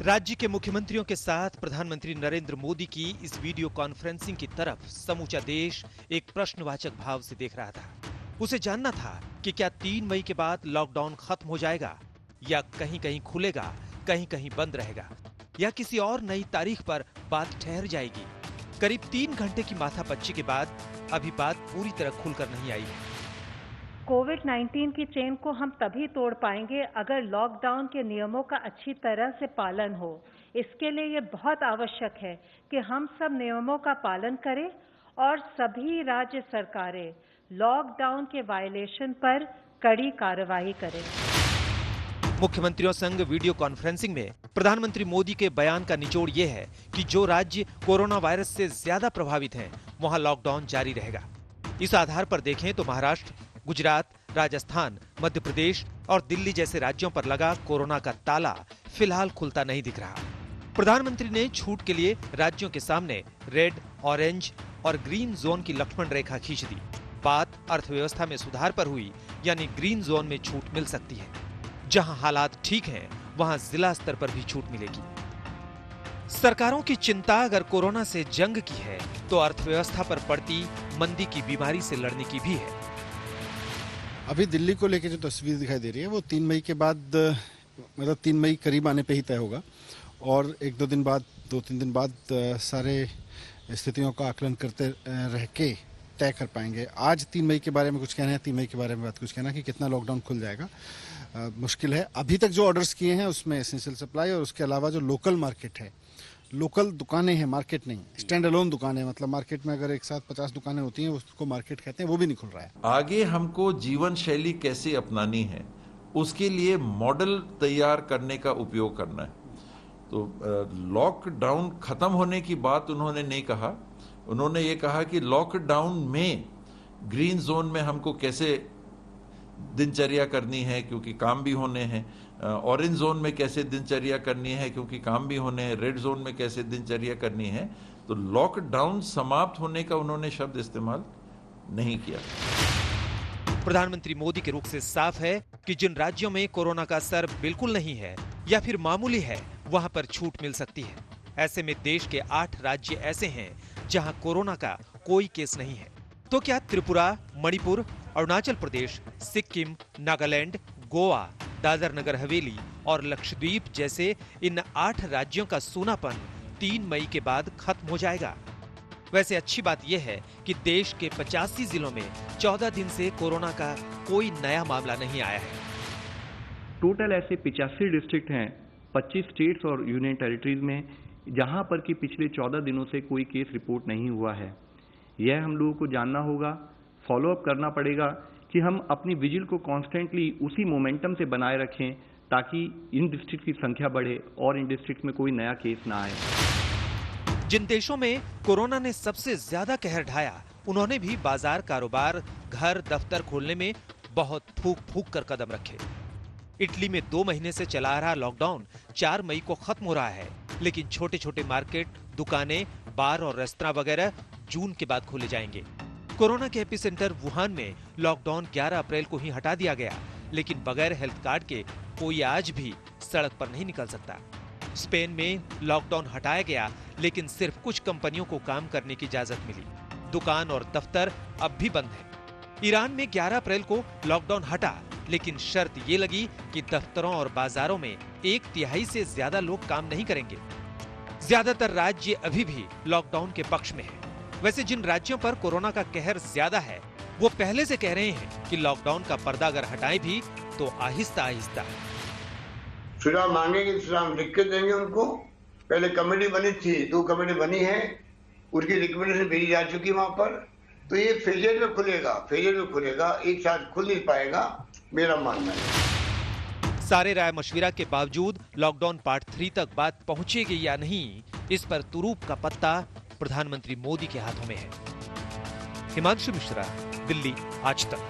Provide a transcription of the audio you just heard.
राज्य के मुख्यमंत्रियों के साथ प्रधानमंत्री नरेंद्र मोदी की इस वीडियो कॉन्फ्रेंसिंग की तरफ समूचा देश एक प्रश्नवाचक भाव से देख रहा था। उसे जानना था कि क्या 3 मई के बाद लॉकडाउन खत्म हो जाएगा या कहीं कहीं खुलेगा, कहीं कहीं बंद रहेगा, या किसी और नई तारीख पर बात ठहर जाएगी। करीब 3 घंटे की माथापच्ची के बाद अभी बात पूरी तरह खुलकर नहीं आई है। कोविड-19 की चेन को हम तभी तोड़ पाएंगे अगर लॉकडाउन के नियमों का अच्छी तरह से पालन हो। इसके लिए ये बहुत आवश्यक है कि हम सब नियमों का पालन करें और सभी राज्य सरकारें लॉकडाउन के वायलेशन पर कड़ी कार्रवाई करें। मुख्यमंत्रियों संग वीडियो कॉन्फ्रेंसिंग में प्रधानमंत्री मोदी के बयान का निचोड़ ये है कि जो राज्य कोरोना वायरस से ज्यादा प्रभावित हैं, वहां लॉकडाउन जारी रहेगा। इस आधार पर देखें तो महाराष्ट्र, गुजरात, राजस्थान, मध्य प्रदेश और दिल्ली जैसे राज्यों पर लगा कोरोना का ताला फिलहाल खुलता नहीं दिख रहा। प्रधानमंत्री ने छूट के लिए राज्यों के सामने रेड, ऑरेंज और ग्रीन जोन की लक्ष्मण रेखा खींच दी। बात अर्थव्यवस्था में सुधार पर हुई, यानी ग्रीन जोन में छूट मिल सकती है। जहां हालात ठीक हैं, वहां जिला स्तर पर भी छूट मिलेगी। सरकारों की चिंता अगर कोरोना से जंग की है, तो अर्थव्यवस्था पर पड़ती मंदी की बीमारी से लड़ने की भी है। अभी दिल्ली को लेकर जो तस्वीर दिखाई दे रही है वो 3 मई के बाद, मतलब 3 मई करीब आने पे ही तय होगा और 1-2 दिन बाद, 2-3 दिन बाद सारे स्थितियों का आकलन करते रह के तय कर पाएंगे। आज 3 मई के बारे में कुछ कहना है, 3 मई के बारे में बात कुछ कहना कि कितना लॉकडाउन खुल जाएगा मुश्किल है। अभी तक जो ऑर्डर्स किए हैं उसमें एसेंशियल सप्लाई और उसके अलावा जो लोकल मार्केट है, लोकल दुकानें हैं, मार्केट नहीं, स्टैंड अलोन दुकानें, मतलब मार्केट में अगर एक साथ 50 दुकानें होती हैं उसको मार्केट कहते हैं, वो भी नहीं खुल रहा है। आगे हमको जीवन शैली कैसे अपनानी है, उसके लिए मॉडल तैयार करने का उपयोग करना है। तो लॉकडाउन खत्म होने की बात उन्होंने नहीं कहा। उन्होंने ये कहा कि लॉकडाउन में ग्रीन जोन में हमको कैसे दिनचर्या करनी है, क्योंकि काम भी होने हैं। ऑरेंज जोन में कैसे दिनचर्या करनी है, क्योंकि काम भी होने हैं। रेड जोन में कैसे दिनचर्या करनी है। तो लॉकडाउन समाप्त होने का उन्होंने शब्द इस्तेमाल नहीं किया। प्रधानमंत्री मोदी के रुख से साफ है कि जिन राज्यों में कोरोना का असर बिल्कुल नहीं है या फिर मामूली है, वहां पर छूट मिल सकती है। ऐसे में देश के 8 राज्य ऐसे हैं जहां कोरोना का कोई केस नहीं है। तो क्या त्रिपुरा, मणिपुर, अरुणाचल प्रदेश, सिक्किम, नागालैंड, गोवा, दादर नगर हवेली और लक्षद्वीप जैसे इन 8 राज्यों का सूनापन 3 मई के बाद खत्म हो जाएगा? वैसे अच्छी बात यह है कि देश के 85 जिलों में 14 दिन से कोरोना का कोई नया मामला नहीं आया है। टोटल ऐसे 85 डिस्ट्रिक्ट हैं 25 स्टेट्स और यूनियन टेरिटरीज में, जहां पर कि पिछले 14 दिनों से कोई केस रिपोर्ट नहीं हुआ है। यह हम लोगों को जानना होगा, फॉलोअप करना पड़ेगा कि हम अपनी विजिल को कॉन्स्टेंटली उसी मोमेंटम से बनाए रखें ताकि इन डिस्ट्रिक्ट की संख्या बढ़े और इन डिस्ट्रिक्ट में कोई नया केस ना आए। जिन देशों में कोरोना ने सबसे ज्यादा कहर ढाया, उन्होंने भी बाजार, कारोबार, घर, दफ्तर खोलने में बहुत फूंक फूंक कर कदम रखे। इटली में 2 महीने से चला आ रहा लॉकडाउन 4 मई को खत्म हो रहा है, लेकिन छोटे छोटे मार्केट, दुकानें, बार और रेस्तरां वगैरह जून के बाद खोले जाएंगे। कोरोना के एपिसेंटर वुहान में लॉकडाउन 11 अप्रैल को ही हटा दिया गया, लेकिन बगैर हेल्थ कार्ड के कोई आज भी सड़क पर नहीं निकल सकता। स्पेन में लॉकडाउन हटाया गया, लेकिन सिर्फ कुछ कंपनियों को काम करने की इजाजत मिली। दुकान और दफ्तर अब भी बंद है। ईरान में 11 अप्रैल को लॉकडाउन हटा, लेकिन शर्त ये लगी कि दफ्तरों और बाजारों में 1/3 से ज्यादा लोग काम नहीं करेंगे। ज्यादातर राज्य अभी भी लॉकडाउन के पक्ष में है। वैसे जिन राज्यों पर कोरोना का कहर ज्यादा है, वो पहले से कह रहे हैं कि लॉकडाउन का पर्दा अगर हटाएं भी तो आहिस्ता आहिस्ता। चुनाव मांगेंगे, चुनाव लिख के देंगे उनको। पहले कमेटी बनी थी, 2 कमेटी बनी है, उनकी रिकमेंडेशन भेजी जा चुकी है वहां पर। तो ये फेजेज में खुलेगा, एक साथ खुल नहीं पाएगा, मेरा मानना है। सारे राय मशविरा के बावजूद लॉकडाउन पार्ट 3 तक बात पहुंचेगी या नहीं, इस पर तुरूप का पत्ता प्रधानमंत्री मोदी के हाथों में है। हिमांशु मिश्रा, दिल्ली, आज तक।